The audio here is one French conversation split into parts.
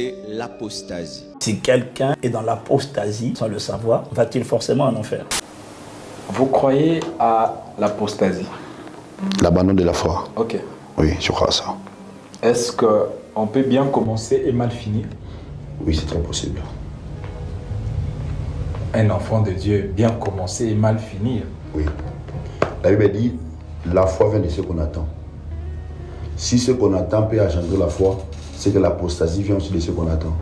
Et l'apostasie. Si quelqu'un est dans l'apostasie, sans le savoir, va-t-il forcément en enfer? Vous croyez à l'apostasie? L'abandon de la foi. Ok. Oui, je crois à ça. Est-ce qu'on peut bien commencer et mal finir? Oui, c'est très possible. Un enfant de Dieu bien commencer et mal finir? Oui. La Bible dit, la foi vient de ce qu'on attend. Si ce qu'on attend peut engendrer la foi, c'est que l'apostasie vient aussi de ce qu'on attend.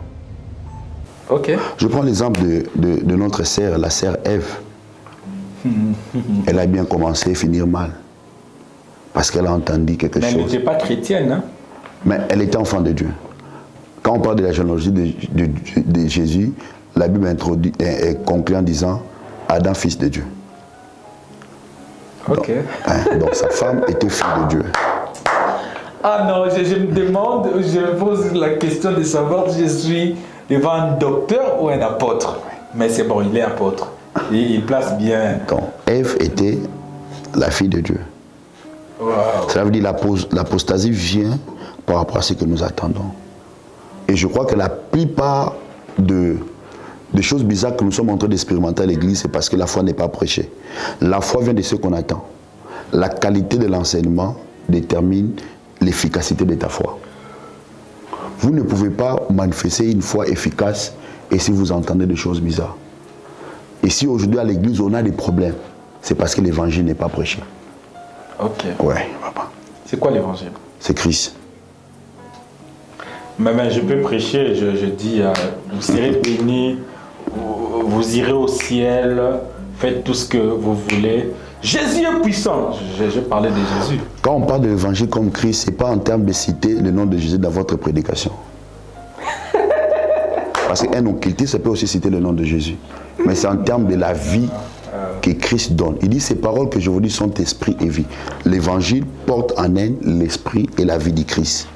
Ok. Je prends l'exemple de notre sœur, la sœur Ève. Elle a bien commencé et finir mal. Parce qu'elle a entendu quelque chose. Mais elle n'était pas chrétienne, hein? Mais elle était enfant de Dieu. Quand on parle de la généalogie de Jésus, la Bible conclut en disant Adam, fils de Dieu. Ok. Donc sa femme était fille de Dieu. Ah non, je me demande, je me pose la question de savoir si je suis devant un docteur ou un apôtre. Mais c'est bon, il est apôtre. Et il place bien. Donc Ève était la fille de Dieu. Wow. Cela veut dire l'apostasie vient par rapport à ce que nous attendons. Et je crois que la plupart des choses bizarres que nous sommes en train d'expérimenter à l'église, c'est parce que la foi n'est pas prêchée. La foi vient de ce qu'on attend. La qualité de l'enseignement détermine l'efficacité de ta foi. Vous ne pouvez pas manifester une foi efficace et si vous entendez des choses bizarres. Et si aujourd'hui à l'église on a des problèmes, c'est parce que l'évangile n'est pas prêché. Ok. Ouais, papa. C'est quoi l'évangile? C'est Christ. Mais je peux prêcher, je dis, vous serez bénis, vous irez au ciel, faites tout ce que vous voulez. Jésus est puissant. Je parlais de Jésus. Quand on parle de l'évangile comme Christ, ce n'est pas en termes de citer le nom de Jésus dans votre prédication. Parce qu'un occulté, ça peut aussi citer le nom de Jésus. Mais c'est en termes de la vie que Christ donne. Il dit, ces paroles que je vous dis sont esprit et vie. L'évangile porte en elle l'esprit et la vie du Christ.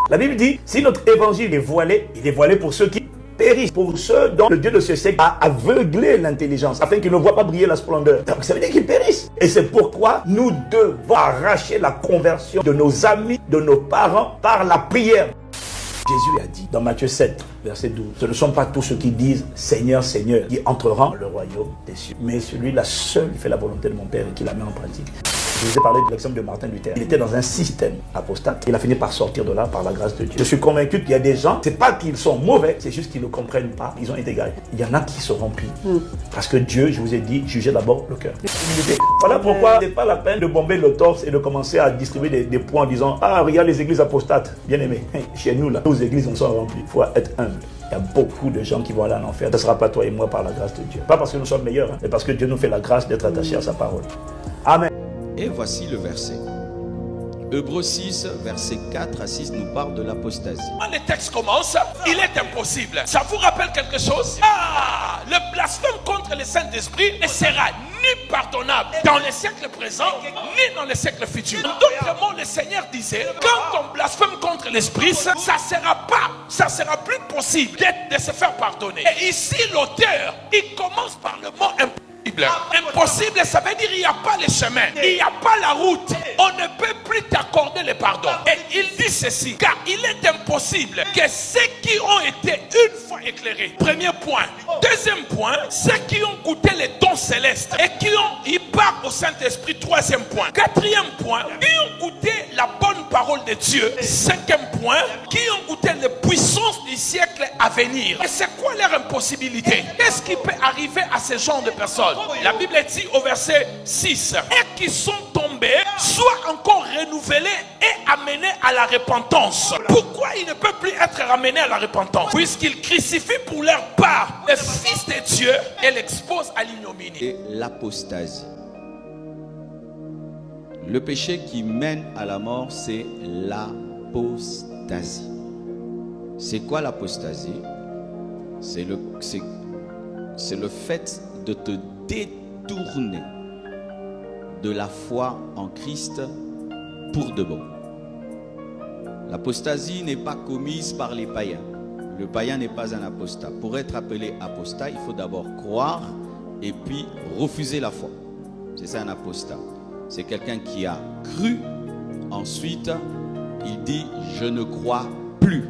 La Bible dit, si notre évangile est voilé, il est voilé pour ceux qui périssent, pour ceux dont le Dieu de ce siècle a aveuglé l'intelligence, afin qu'ils ne voient pas briller la splendeur. Donc ça veut dire qu'ils périssent. Et c'est pourquoi nous devons arracher la conversion de nos amis, de nos parents, par la prière. Jésus a dit dans Matthieu 7, verset 12, ce ne sont pas tous ceux qui disent Seigneur, Seigneur, qui entreront dans le royaume des cieux, mais celui-là seul qui fait la volonté de mon Père et qui la met en pratique. Je vous ai parlé de l'exemple de Martin Luther. Il était dans un système apostate. Il a fini par sortir de là par la grâce de Dieu. Je suis convaincu qu'il y a des gens, c'est pas qu'ils sont mauvais, c'est juste qu'ils ne comprennent pas. Ils ont été égarés. Il y en a qui seront pris. Parce que Dieu, je vous ai dit, jugez d'abord le cœur. Voilà pourquoi c'est pas la peine de bomber le torse et de commencer à distribuer des points en disant ah, regarde les églises apostates. Bien aimé, chez nous là, nos églises en sont remplies. Il faut être humble. Il y a beaucoup de gens qui vont aller en enfer. Ce ne sera pas toi et moi par la grâce de Dieu. Pas parce que nous sommes meilleurs, mais parce que Dieu nous fait la grâce d'être attachés à sa parole. Amen. Et voici le verset. Hébreux 6, versets 4 à 6 nous parle de l'apostasie. Quand le texte commence, il est impossible. Ça vous rappelle quelque chose? Ah, le blasphème contre le Saint-Esprit ne sera ni pardonnable dans le siècle présent, ni dans le siècle futur. En d'autres mots, le Seigneur disait, quand on blasphème contre l'Esprit, ça sera plus possible de se faire pardonner. Et ici, l'auteur, il commence par le mot impossible. Impossible, ça veut dire il n'y a pas le chemin, il n'y a pas la route. On ne peut plus t'accorder le pardon. Et il dit ceci, car il est impossible que ceux qui ont été une fois éclairés, premier point. Deuxième point, ceux qui ont goûté les dons célestes et ils partent au Saint-Esprit, troisième point. Quatrième point, qui ont goûté la bonne parole de Dieu. Cinquième point, qui ont goûté les puissances du siècle à venir. Et c'est quoi leur impossibilité? Qu'est-ce qui peut arriver à ce genre de personnes? La Bible dit au verset 6, et qui sont tombés, soient encore renouvelés et amenés à la repentance. Pourquoi ils ne peuvent plus être ramenés à la repentance? Puisqu'ils crucifient pour leur part le Fils de Dieu et l'exposent à l'ignominie. Et l'apostasie. Le péché qui mène à la mort, c'est l'apostasie. C'est quoi l'apostasie? C'est le fait de te détourner de la foi en Christ pour de bon. L'apostasie n'est pas commise par les païens. Le païen n'est pas un apostat. Pour être appelé apostat, il faut d'abord croire et puis refuser la foi. C'est ça un apostat. C'est quelqu'un qui a cru, ensuite il dit je ne crois plus.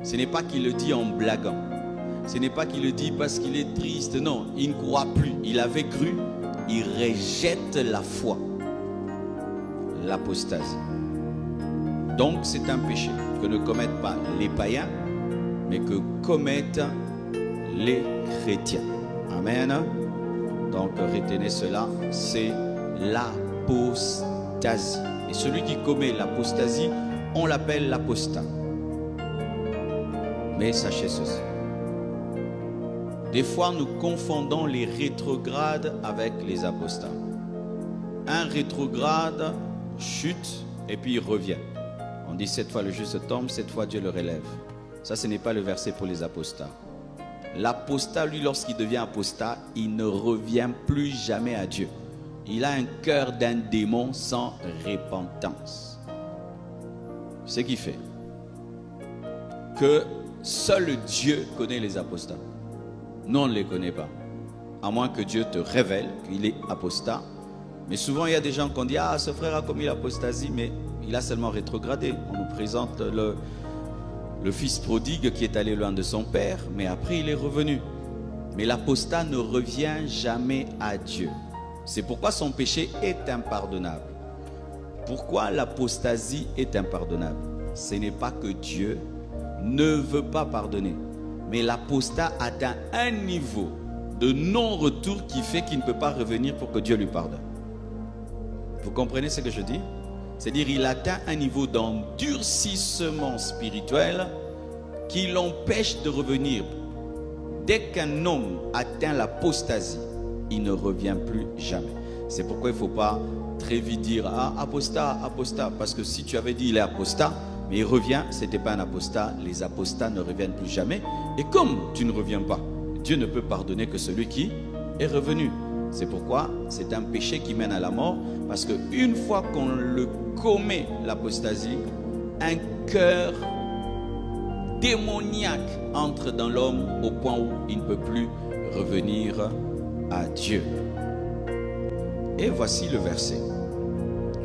Ce n'est pas qu'il le dit en blaguant. Ce n'est pas qu'il le dit parce qu'il est triste. Non, il ne croit plus. Il avait cru. Il rejette la foi. L'apostasie. Donc c'est un péché que ne commettent pas les païens, mais que commettent les chrétiens. Amen. Donc retenez cela, c'est l'apostasie. Et celui qui commet l'apostasie, on l'appelle l'apostat. Mais sachez ceci. Des fois, nous confondons les rétrogrades avec les apostats. Un rétrograde chute et puis il revient. On dit cette fois le juste tombe, cette fois Dieu le relève. Ça, ce n'est pas le verset pour les apostats. L'apostat, lui, lorsqu'il devient apostat, il ne revient plus jamais à Dieu. Il a un cœur d'un démon sans repentance. Ce qui fait que seul Dieu connaît les apostats. Nous, on ne les connaît pas. À moins que Dieu te révèle qu'il est apostat. Mais souvent, il y a des gens qui ont dit « Ah, ce frère a commis l'apostasie, mais il a seulement rétrogradé. » On nous présente le fils prodigue qui est allé loin de son père, mais après il est revenu. Mais l'apostat ne revient jamais à Dieu. C'est pourquoi son péché est impardonnable. Pourquoi l'apostasie est impardonnable? Ce n'est pas que Dieu ne veut pas pardonner, mais l'apostat atteint un niveau de non-retour qui fait qu'il ne peut pas revenir pour que Dieu lui pardonne. Vous comprenez ce que je dis? C'est-à-dire il atteint un niveau d'endurcissement spirituel qui l'empêche de revenir. Dès qu'un homme atteint l'apostasie, il ne revient plus jamais. C'est pourquoi il ne faut pas très vite dire « Ah, apostat, apostat ». Parce que si tu avais dit il est apostat, mais il revient, ce n'était pas un apostat. Les apostats ne reviennent plus jamais. Et comme tu ne reviens pas, Dieu ne peut pardonner que celui qui est revenu. C'est pourquoi c'est un péché qui mène à la mort. Parce qu'une fois qu'on le commet, l'apostasie, un cœur démoniaque entre dans l'homme au point où il ne peut plus revenir à Dieu. Et voici le verset.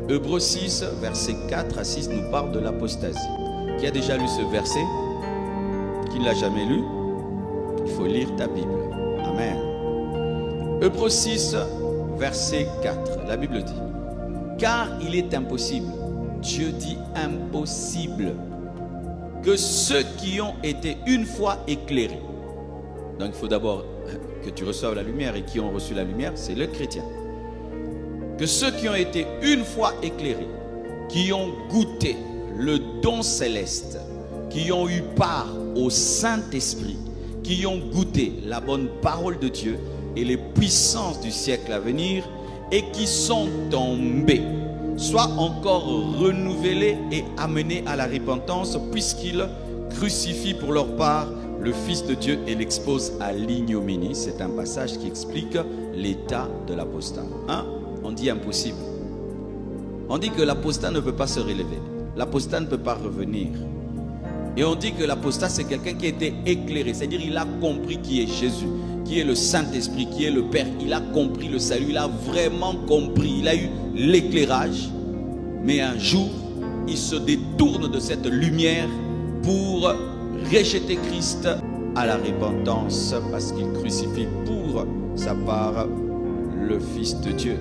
Hébreux 6, versets 4 à 6 nous parle de l'apostasie. Qui a déjà lu ce verset? Qui ne l'a jamais lu? Il faut lire ta Bible. Amen. Hébreux 6, verset 4. La Bible dit: car il est impossible, Dieu dit impossible, que ceux qui ont été une fois éclairés. Donc il faut d'abord que tu reçoives la lumière, et qui ont reçu la lumière, c'est le chrétien. Que ceux qui ont été une fois éclairés, qui ont goûté le don céleste, qui ont eu part au Saint-Esprit, qui ont goûté la bonne parole de Dieu et les puissances du siècle à venir, et qui sont tombés, soient encore renouvelés et amenés à la repentance, puisqu'ils crucifient pour leur part le Fils de Dieu et l'exposent à l'ignominie. C'est un passage qui explique l'état de l'apostat. On dit impossible. On dit que l'apostat ne peut pas se relever. L'apostat ne peut pas revenir. Et on dit que l'apostat, c'est quelqu'un qui a été éclairé. C'est-à-dire il a compris qui est Jésus, qui est le Saint-Esprit, qui est le Père. Il a compris le salut. Il a vraiment compris. Il a eu l'éclairage. Mais un jour, il se détourne de cette lumière pour rejeter Christ à la repentance, parce qu'il crucifie pour sa part le Fils de Dieu.